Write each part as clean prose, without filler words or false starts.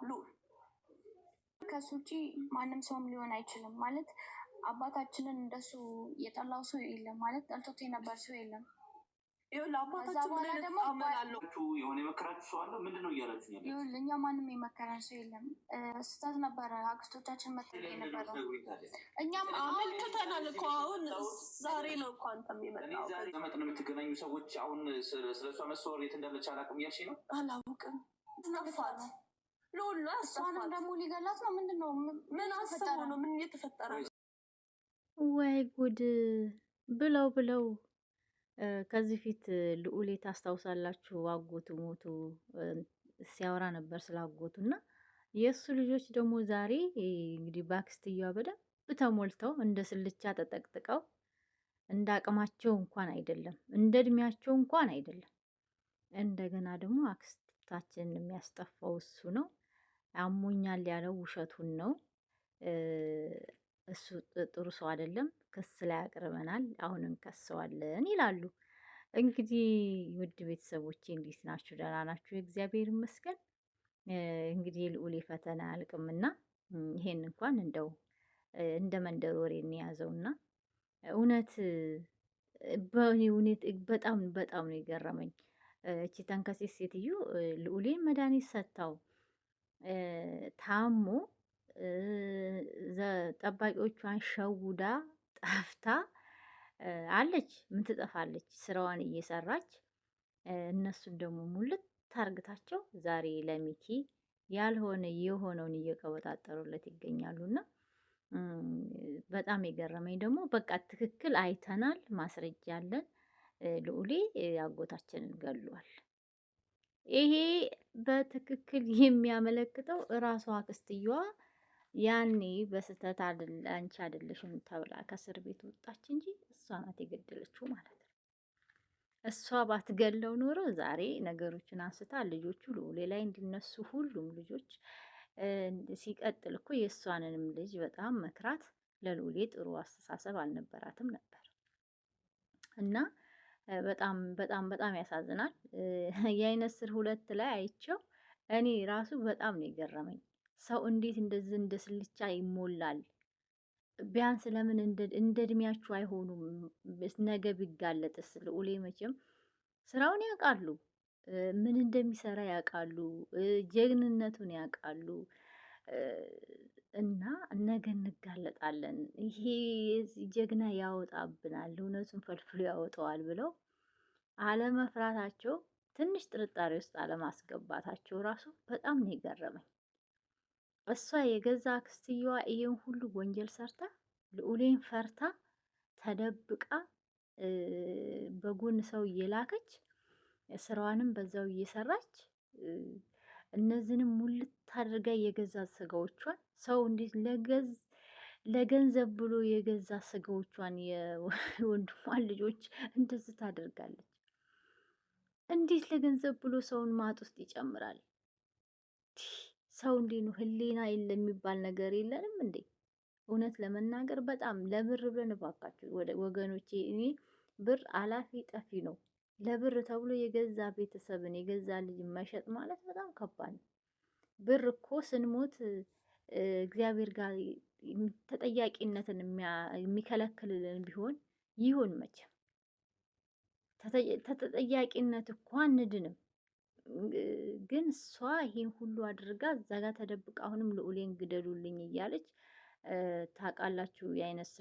ሉል ከሱ ውጪ ማንም ሰውም ሊሆን አይችልም ማለት አባታችንን እንደሱ የጠላው ሰው የለም ማለት ጠልቶት የነበር ሰው የለም። የሆነ የመከራችሁ ሰው አለ? ምንድን ነው እያላችሁ ያለ? እኛ ማንም የመከረን ሰው የለም። ስህተት ነበረ። አክስቶቻችን መጠ ነበረው እኛም አመልክተናል እኮ አሁን ዛሬ ነው እኮ አንተም የመጣው። መጥ ነው የምትገናኙ ሰዎች አሁን ስለሷ መሰወር የት እንዳለች አላውቅም እያልሽ ነው? አላውቅም ነፋት ለሁሉ እሷንም ደግሞ ሊገላት ነው። ምንድን ነው? ምን አሰቡ ነው? ምን እየተፈጠረ ነው? ወይ ጉድ ብለው ከዚህ ፊት ልዑሌ ታስታውሳላችሁ? አጎቱ ሞቱ ሲያወራ ነበር ስለ አጎቱ እና የእሱ ልጆች ደግሞ ዛሬ እንግዲህ በአክስትየዋ በደንብ ተሞልተው እንደ ስልቻ ተጠቅጥቀው እንደ አቅማቸው እንኳን አይደለም እንደ እድሜያቸው እንኳን አይደለም። እንደገና ደግሞ አክስታችንን የሚያስጠፋው እሱ ነው። አሞኛል ያለው ውሸቱን ነው። እሱ ጥሩ ሰው አይደለም። ክስ ላይ አቅርበናል፣ አሁን እንከሰዋለን ይላሉ። እንግዲህ ውድ ቤተሰቦቼ እንዴት ናችሁ? ደህና ናችሁ? እግዚአብሔር ይመስገን። እንግዲህ ልዑሌ ፈተና አያልቅምና ይሄን እንኳን እንደው እንደ መንደር ወሬ እንያዘውና እውነት በጣም ነው የገረመኝ። እቺ ተንከሴት ሴትዮ ልዑሌን መድኃኒት ሰጥታው ታሞ ጠባቂዎቿን ሸውዳ ጠፍታ አለች። ምን ትጠፋለች? ስራዋን እየሰራች እነሱን ደግሞ ሙልት ታርግታቸው ዛሬ ለሚኪ ያልሆነ የሆነውን እየቀበጣጠሩለት ይገኛሉና በጣም የገረመኝ ደግሞ በቃ ትክክል አይተናል፣ ማስረጃ አለን። ልዑሌ አጎታችንን ገሏል። ይሄ በትክክል የሚያመለክተው እራሷ አክስትየዋ ያኔ በስተት አንቺ አይደለሽም ተብላ ከእስር ቤት ወጣች እንጂ እሷ ናት የገደለችው ማለት ነው። እሷ ባትገለው ኖሮ ዛሬ ነገሮችን አንስታ ልጆቹ ልዑሌ ላይ እንዲነሱ ሁሉም ልጆች ሲቀጥል እኮ የእሷንንም ልጅ በጣም መክራት ለልዑሌ ጥሩ አስተሳሰብ አልነበራትም ነበር እና በጣም ያሳዝናል። የአይነት ስር 2 ላይ አይቸው እኔ ራሱ በጣም ነው የገረመኝ። ሰው እንዴት እንደዚህ እንደ ስልቻ ይሞላል? ቢያንስ ለምን እንደ እድሜያችሁ አይሆኑም? ነገ ቢጋለጥስ? ልዑሌ መቼም ስራውን ያውቃሉ፣ ምን እንደሚሰራ ያውቃሉ፣ ጀግንነቱን ያውቃሉ። እና ነገ እንጋለጣለን፣ ይሄ ጀግና ያወጣብናል፣ እውነቱን ፈልፍሎ ያወጣዋል ብለው አለመፍራታቸው፣ ትንሽ ጥርጣሬ ውስጥ አለማስገባታቸው ራሱ በጣም ነው የገረመኝ። እሷ የገዛ አክስትየዋ ይሄን ሁሉ ወንጀል ሰርታ ልዑሌን ፈርታ ተደብቃ በጎን ሰው እየላከች ስራዋንም በዛው እየሰራች እነዚህንም ሙልት አድርጋ የገዛ ስጋዎቿን ሰው እንዴት ለገንዘብ ብሎ የገዛ ስጋዎቿን የወንድሟን ልጆች እንደዚህ ታደርጋለች? እንዴት ለገንዘብ ብሎ ሰውን ማጥ ውስጥ ይጨምራል? ሰው እንዴት ነው? ህሊና የሚባል ነገር የለንም እንዴ? እውነት ለመናገር በጣም ለብር ብለን እባካችሁ ወገኖቼ፣ እኔ ብር አላፊ ጠፊ ነው። ለብር ተብሎ የገዛ ቤተሰብን የገዛ ልጅ መሸጥ ማለት በጣም ከባድ ነው። ብር እኮ ስንሞት እግዚአብሔር ጋር ተጠያቂነትን የሚከለክልልን ቢሆን ይሁን መቼም ተጠያቂነት እኮ አንድንም። ግን እሷ ይሄን ሁሉ አድርጋ እዛ ጋር ተደብቃ አሁንም ልዑሌን ግደሉልኝ እያለች ታውቃላችሁ። የአይነት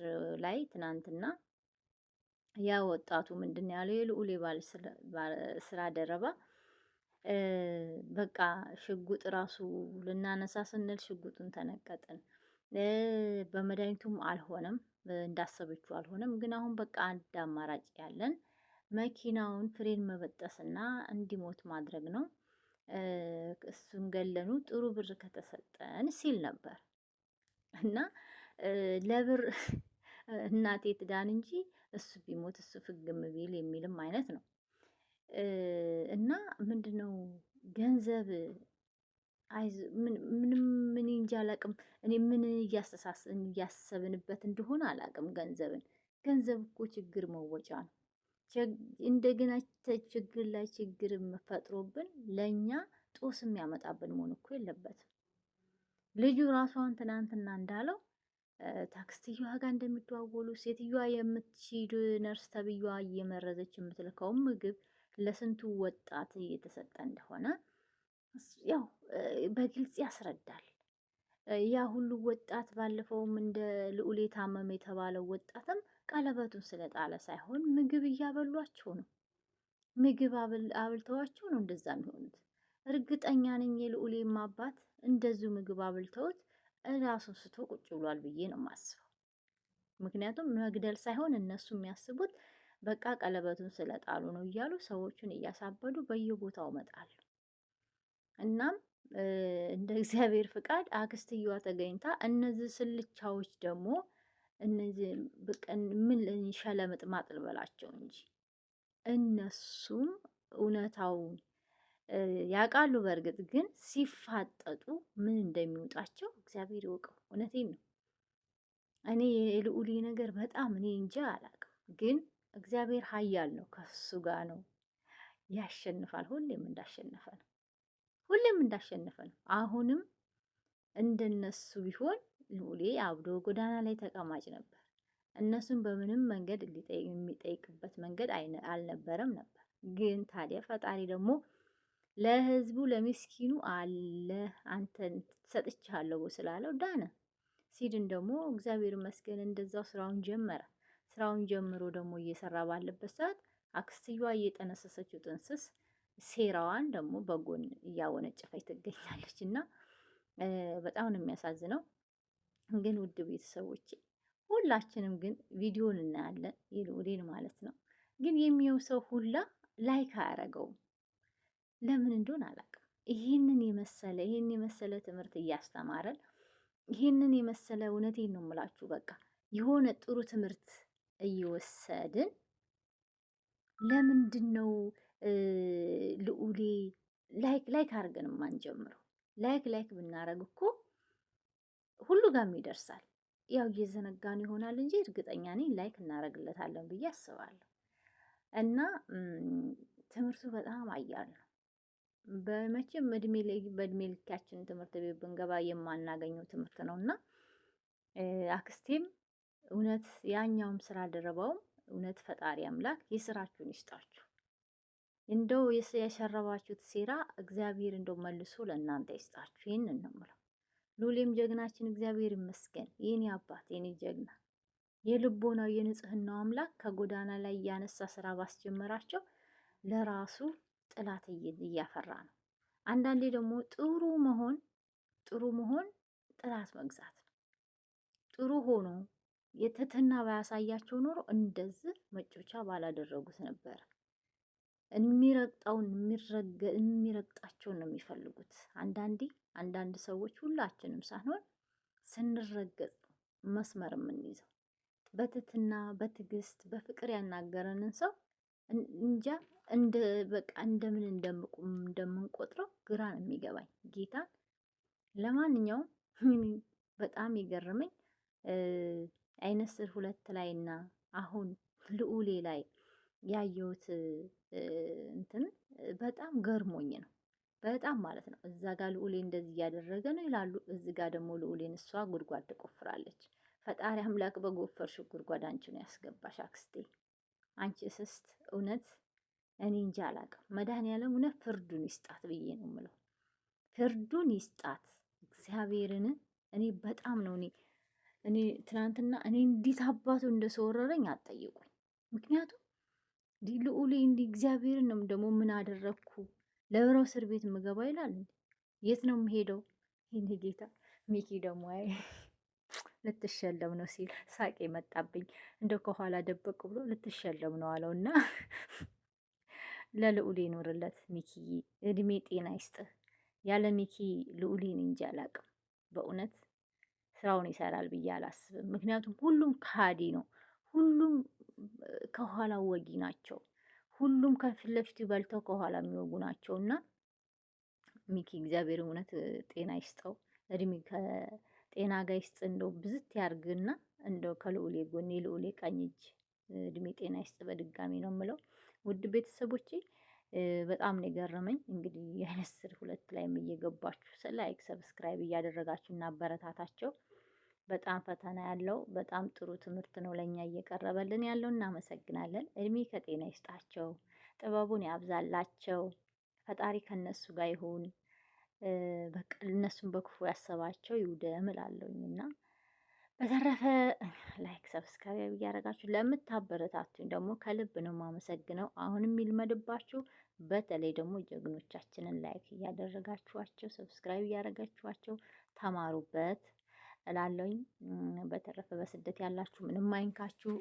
ላይ ትናንትና ያ ወጣቱ ምንድን ያለው የልዑሌ ስራ ደረባ በቃ ሽጉጥ ራሱ ልናነሳ ስንል ሽጉጡን ተነቀጥን። በመድኃኒቱም አልሆነም፣ እንዳሰበችው አልሆነም። ግን አሁን በቃ አንድ አማራጭ ያለን መኪናውን ፍሬን መበጠስና እንዲሞት ማድረግ ነው። እሱን ገለኑ ጥሩ ብር ከተሰጠን ሲል ነበር እና ለብር እናቴ ትዳን እንጂ እሱ ቢሞት እሱ ፍግም ቢል የሚልም አይነት ነው። እና ምንድነው ገንዘብ ምን እንጃ አላቅም። እኔ ምን እያሰብንበት እንደሆነ አላቅም። ገንዘብ እኮ ችግር መወጫ ነው። እንደገና ችግር ላይ ችግር ፈጥሮብን ለኛ ጦስ የሚያመጣብን መሆን እኮ የለበትም። ልጁ ራሷን ትናንትና እንዳለው ታክስትየዋ ጋር እንደሚደዋወሉ ሴትዮዋ የምትሄድ ነርስ ተብዬዋ እየመረዘች የምትልከውን ምግብ ለስንቱ ወጣት እየተሰጠ እንደሆነ ያው በግልጽ ያስረዳል። ያ ሁሉ ወጣት ባለፈውም እንደ ልዑል የታመመ የተባለው ወጣትም ቀለበቱን ስለጣለ ሳይሆን ምግብ እያበሏቸው ነው። ምግብ አብልተዋቸው ነው እንደዛ የሚሆኑት። እርግጠኛ ነኝ የልዑሌም አባት እንደዚሁ ምግብ አብልተውት እራሱን ስቶ ቁጭ ብሏል ብዬ ነው የማስበው። ምክንያቱም መግደል ሳይሆን እነሱ የሚያስቡት በቃ ቀለበቱን ስለጣሉ ነው እያሉ ሰዎቹን እያሳበዱ በየቦታው መጣሉ። እናም እንደ እግዚአብሔር ፍቃድ አክስትየዋ ተገኝታ እነዚህ ስልቻዎች ደግሞ እነዚህ በቀን ምን ሸለምጥ ማጥልበላቸው እንጂ እነሱም እውነታውን ያውቃሉ። በእርግጥ ግን ሲፋጠጡ ምን እንደሚወጣቸው እግዚአብሔር ይወቀው። እውነቴን ነው። እኔ የልዑሌ ነገር በጣም እኔ እንጃ አላውቅም። ግን እግዚአብሔር ኃያል ነው፣ ከሱ ጋር ነው፣ ያሸንፋል። ሁሌም እንዳሸነፈ ነው። ሁሌም እንዳሸነፈ ነው። አሁንም እንደነሱ ቢሆን ልዑሌ አብዶ ጎዳና ላይ ተቀማጭ ነበር። እነሱን በምንም መንገድ የሚጠይቅበት መንገድ አልነበረም ነበር። ግን ታዲያ ፈጣሪ ደግሞ ለህዝቡ ለሚስኪኑ አለ አንተን ሰጥቻለሁ ስላለው ዳነ። ሲድን ደግሞ እግዚአብሔር ይመስገን እንደዛው ስራውን ጀመረ። ስራውን ጀምሮ ደግሞ እየሰራ ባለበት ሰዓት አክስትየዋ እየጠነሰሰችው ጥንስስ ሴራዋን ደግሞ በጎን እያወነጨፈች ትገኛለች። እና በጣም ነው የሚያሳዝነው። ግን ውድ ቤተሰቦች ሁላችንም ግን ቪዲዮን እናያለን፣ የልዑሌን ማለት ነው። ግን የሚየው ሰው ሁላ ላይክ አያረገውም። ለምን እንደሆነ አላውቅም። ይህንን የመሰለ ትምህርት እያስተማረን ይህንን የመሰለ እውነቴን ነው የምላችሁ፣ በቃ የሆነ ጥሩ ትምህርት እየወሰድን ለምንድን ነው ልዑሌ ላይክ አድርገን ማንጀምረው? ላይክ ብናረግ እኮ ሁሉ ጋርም ይደርሳል። ያው እየዘነጋን ይሆናል እንጂ እርግጠኛ ነኝ ላይክ እናረግለታለን ብዬ አስባለሁ። እና ትምህርቱ በጣም አያል ነው። በመቼም በእድሜ ልካችን ትምህርት ቤት ብንገባ የማናገኘው ትምህርት ነው። እና አክስቴም እውነት ያኛውም ስራ ደረባውም እውነት ፈጣሪ አምላክ የስራችሁን ይስጣችሁ። እንደው የሸረባችሁት ሴራ እግዚአብሔር እንደው መልሶ ለእናንተ ይስጣችሁ። ይህንን ነው የምለው። ልዑሌም ጀግናችን እግዚአብሔር ይመስገን፣ የኔ አባት፣ የኔ ጀግና፣ የልቦናው የንጽህናው አምላክ ከጎዳና ላይ እያነሳ ስራ ባስጀመራቸው ለራሱ ጥላት እያፈራ ነው። አንዳንዴ ደግሞ ጥሩ መሆን ጥላት መግዛት ነው። ጥሩ ሆኖ የትህትና ባያሳያቸው ኖሮ እንደዚህ መጮቻ ባላደረጉት ነበር። የሚረግጣቸውን ነው የሚፈልጉት። አንዳንድ ሰዎች ሁላችንም ሳንሆን ስንረገጥ መስመር የምንይዘው በትህትና በትዕግስት በፍቅር ያናገረንን ሰው እንጃ በቃ እንደምን እንደምንቆጥረው ግራ ነው የሚገባኝ ጌታን። ለማንኛውም በጣም የገረመኝ አይነ ስር 2 ላይ እና አሁን ልዑሌ ላይ ያየሁት እንትን በጣም ገርሞኝ ነው። በጣም ማለት ነው። እዛ ጋር ልዑሌ እንደዚህ እያደረገ ነው ይላሉ፣ እዚህ ጋር ደግሞ ልዑሌን እሷ ጉድጓድ ትቆፍራለች። ፈጣሪ አምላክ በጎፈርሽው ጉድጓድ አንቺ ነው ያስገባሽ አክስቴ። አንቺ እስስት እውነት እኔ እንጃ አላውቅም። መድኃኒዓለም እውነት ፍርዱን ይስጣት ብዬ ነው የምለው። ፍርዱን ይስጣት እግዚአብሔርን። እኔ በጣም ነው እኔ ትናንትና እኔ እንዴት አባቱ እንደሰወረረኝ አትጠይቁኝ። ምክንያቱም ልዑሌ እንዲህ እግዚአብሔርን ነው ደግሞ ምን አደረግኩ ለብረው እስር ቤት ምገባ ይላል። የት ነው የምሄደው? ይህን ጌታ ሚኪ ደግሞ አይ ልትሸለም ነው ሲል ሳቄ መጣብኝ። እንደው ከኋላ ደበቅ ብሎ ልትሸለም ነው አለው እና ለልዑሌ ይኖርለት ሚኪዬ፣ እድሜ ጤና ይስጥህ። ያለ ሚኪ ልዑሌን እንጂ አላውቅም። በእውነት ስራውን ይሰራል ብዬ አላስብም። ምክንያቱም ሁሉም ካዲ ነው። ሁሉም ከኋላ ወጊ ናቸው። ሁሉም ከፊት ለፊቱ በልተው ከኋላ የሚወጉ ናቸው። እና ሚኪ እግዚአብሔር እውነት ጤና ይስጠው፣ እድሜ ከጤና ጋር ይስጥ። እንደው ብዝት ያርግና እንደው ከልዑሌ ጎን የልዑሌ ቀኝ እጅ እድሜ ጤና ይስጥ። በድጋሚ ነው የምለው። ውድ ቤተሰቦቼ በጣም ነው የገረመኝ። እንግዲህ የንስር ሁለት ላይም እየገባችሁ ላይክ ሰብስክራይብ እያደረጋችሁ እና አበረታታቸው። በጣም ፈተና ያለው በጣም ጥሩ ትምህርት ነው ለኛ እየቀረበልን ያለው። እናመሰግናለን። እድሜ ከጤና ይስጣቸው፣ ጥበቡን ያብዛላቸው። ፈጣሪ ከነሱ ጋር ይሁን። በቃ እነሱን በክፉ ያሰባቸው ይውደም እላለሁኝና በተረፈ ላይክ ሰብስክራይብ እያደረጋችሁ ለምታበረታቱኝ ደግሞ ከልብ ነው የማመሰግነው። አሁንም ይልመድባችሁ። በተለይ ደግሞ ጀግኖቻችንን ላይክ እያደረጋችኋቸው ሰብስክራይብ እያደረጋችኋቸው ተማሩበት እላለሁኝ። በተረፈ በስደት ያላችሁ ምንም አይንካችሁ።